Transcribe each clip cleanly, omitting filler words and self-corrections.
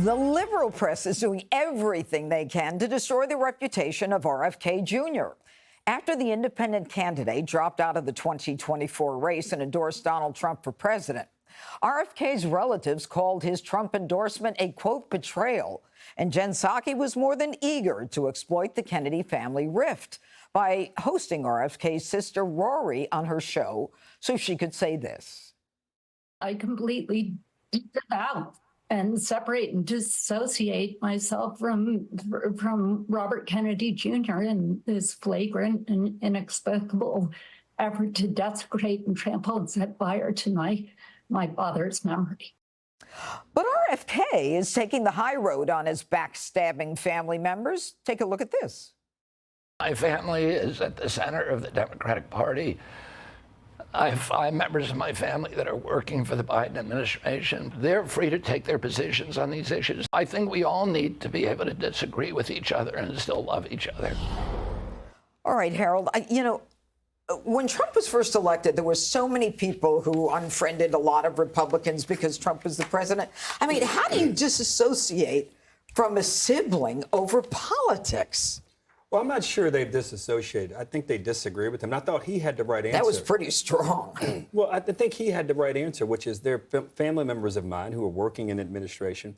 The liberal press is doing everything they can to destroy the reputation of RFK Jr. After the independent candidate dropped out of the 2024 race and endorsed Donald Trump for president, RFK's relatives called his Trump endorsement a, quote, betrayal. And Jen Psaki was more than eager to exploit the Kennedy family rift by hosting RFK's sister Rory on her show so she could say this. I completely disavow and separate and dissociate myself from Robert Kennedy Jr. in this flagrant and inexplicable effort to desecrate and trample and set fire to my father's memory. But RFK is taking the high road on his backstabbing family members. Take a look at this. My family is at the center of the Democratic Party. I have 5 members of my family that are working for the Biden administration. They're free to take their positions on these issues. I think we all need to be able to disagree with each other and still love each other. All right, Harold, when Trump was first elected, there were so many people who unfriended a lot of Republicans because Trump was the president. I mean, how do you disassociate from a sibling over politics? Well, I'm not sure they've disassociated. I think they disagree with him. I thought he had the right answer. That was pretty strong. Well, I think he had the right answer, which is they're family members of mine who are working in administration.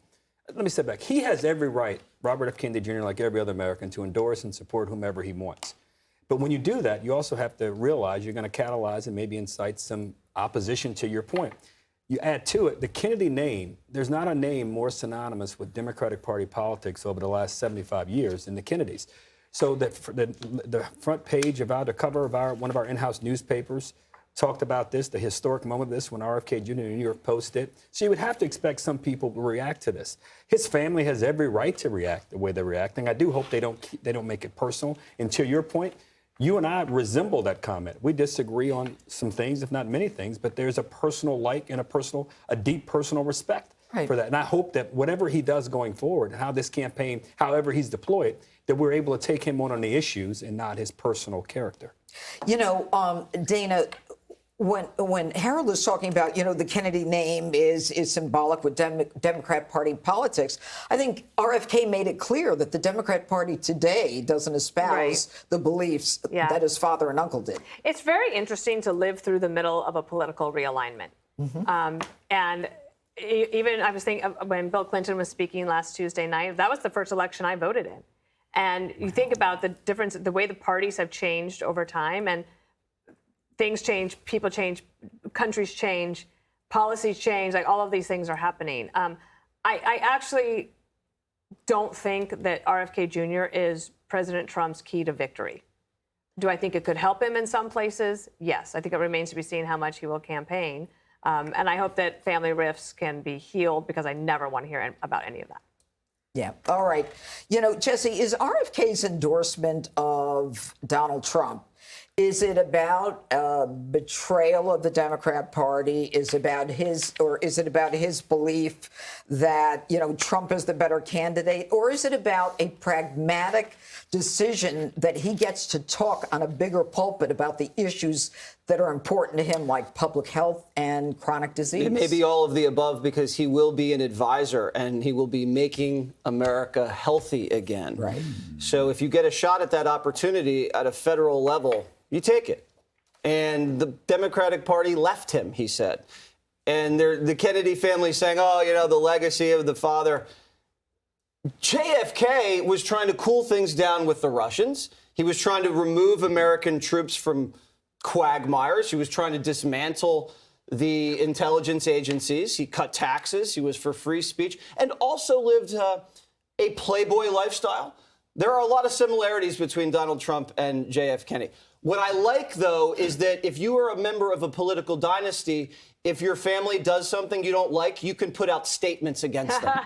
Let me step back. He has every right, Robert F. Kennedy Jr., like every other American, to endorse and support whomever he wants. But when you do that, you also have to realize you're going to catalyze and maybe incite some opposition to your point. You add to it, the Kennedy name, there's not a name more synonymous with Democratic Party politics over the last 75 years than the Kennedys. So that the front page of the cover of one of our in-house newspapers talked about this, the historic moment of this when RFK Jr. in the New York Post did. So you would have to expect some people to react to this. His family has every right to react the way they're reacting. I do hope they don't make it personal. And to your point, you and I resemble that comment. We disagree on some things, if not many things, but there's a personal like and a deep personal respect for that. And I hope that whatever he does going forward, how this campaign, however he's deployed, that we're able to take him on the issues and not his personal character. You know, Dana, when Harold is talking about, the Kennedy name is symbolic with Democrat Party politics, I think RFK made it clear that the Democrat Party today doesn't espouse the beliefs that his father and uncle did. It's very interesting to live through the middle of a political realignment. And even I was thinking when Bill Clinton was speaking last Tuesday night, that was the first election I voted in. And you think about the difference, the way the parties have changed over time, and things change, people change, countries change, policies change, like all of these things are happening. I actually don't think that RFK Jr. is President Trump's key to victory. Do I think it could help him in some places? Yes. I think it remains to be seen how much he will campaign. And I hope that family rifts can be healed, because I never want to hear about any of that. Yeah. All right. Jesse, is RFK's endorsement of Donald Trump, is it about betrayal of the Democrat Party? Is it about his belief that, Trump is the better candidate? Or is it about a pragmatic decision that he gets to talk on a bigger pulpit about the issues that are important to him, like public health and chronic disease? It may be all of the above, because he will be an advisor and he will be making America healthy again. Right. So if you get a shot at that opportunity at a federal level, you take it. And the Democratic Party left him, he said. And the Kennedy family saying, the legacy of the father. JFK was trying to cool things down with the Russians. He was trying to remove American troops from quagmires. He was trying to dismantle the intelligence agencies. He cut taxes. He was for free speech, and also lived a playboy lifestyle. There are a lot of similarities between Donald Trump and JF Kennedy. What I like, though, is that if you are a member of a political dynasty, if your family does something you don't like, you can put out statements against them.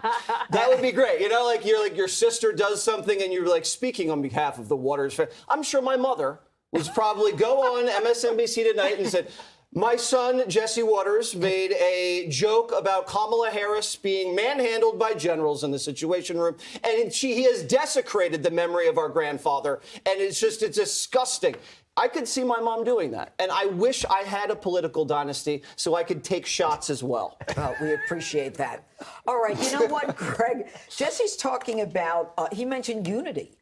That would be great. Your sister does something and you're speaking on behalf of the Waters family. I'm sure my mother was probably go on MSNBC tonight and said, my son, Jesse Waters, made a joke about Kamala Harris being manhandled by generals in the Situation Room, and he has desecrated the memory of our grandfather, and it's disgusting. I could see my mom doing that. And I wish I had a political dynasty so I could take shots as well. Well, we appreciate that. All right, you know what, Greg? Jesse's talking about, he mentioned unity.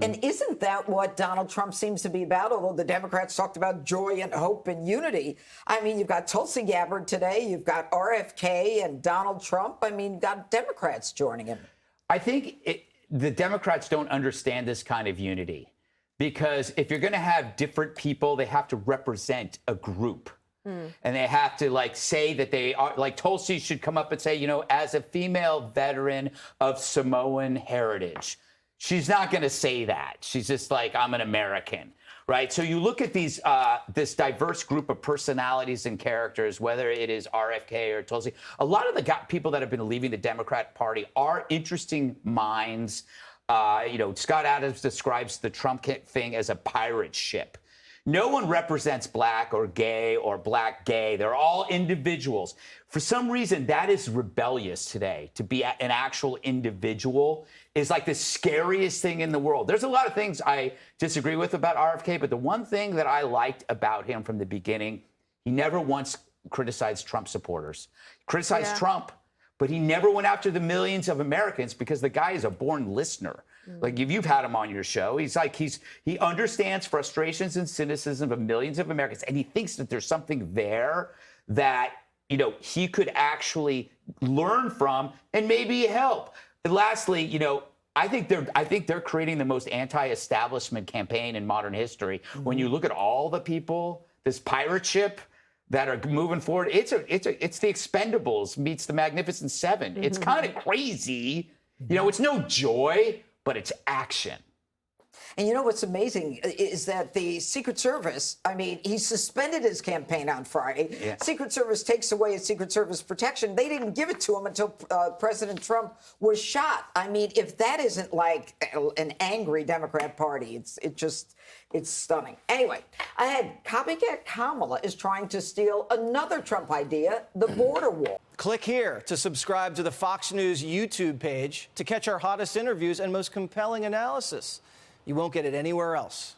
And isn't that what Donald Trump seems to be about? Although the Democrats talked about joy and hope and unity. I mean, you've got Tulsi Gabbard today. You've got RFK and Donald Trump. I mean, got Democrats joining him. I think the Democrats don't understand this kind of unity, because if you're going to have different people, they have to represent a group. And they have to say that they are, like Tulsi should come up and say, you know, as a female veteran of Samoan heritage. She's not going to say that. She's just like, I'm an American, right? So you look at these this diverse group of personalities and characters, whether it is RFK or Tulsi. A lot of the people that have been leaving the Democrat Party are interesting minds. You know, Scott Adams describes the Trump thing as a pirate ship. No one represents black or black gay. They're all individuals. For some reason, that is rebellious today. To be an actual individual is like the scariest thing in the world. There's a lot of things I disagree with about RFK, but the one thing that I liked about him from the beginning, he never once criticized Trump supporters. Criticized Trump, but he never went after the millions of Americans, because the guy is a born listener. Like, if you've had him on your show, he understands frustrations and cynicism of millions of Americans, and he thinks that there's something there that, you know, he could actually learn from and maybe help. And lastly, you know, I think they're creating the most anti-establishment campaign in modern history. When you look at all the people, this pirate ship that are moving forward, it's the Expendables meets the Magnificent Seven. It's kind of crazy. You know, it's no joy, but it's action. And you know what's amazing is that the Secret Service, I mean, he suspended his campaign on Friday. Yeah. Secret Service takes away his Secret Service protection. They didn't give it to him until President Trump was shot. I mean, if that isn't like an angry Democrat Party, it's stunning. Anyway, I had copycat Kamala is trying to steal another Trump idea, the border wall. Click here to subscribe to the Fox News YouTube page to catch our hottest interviews and most compelling analysis. You won't get it anywhere else.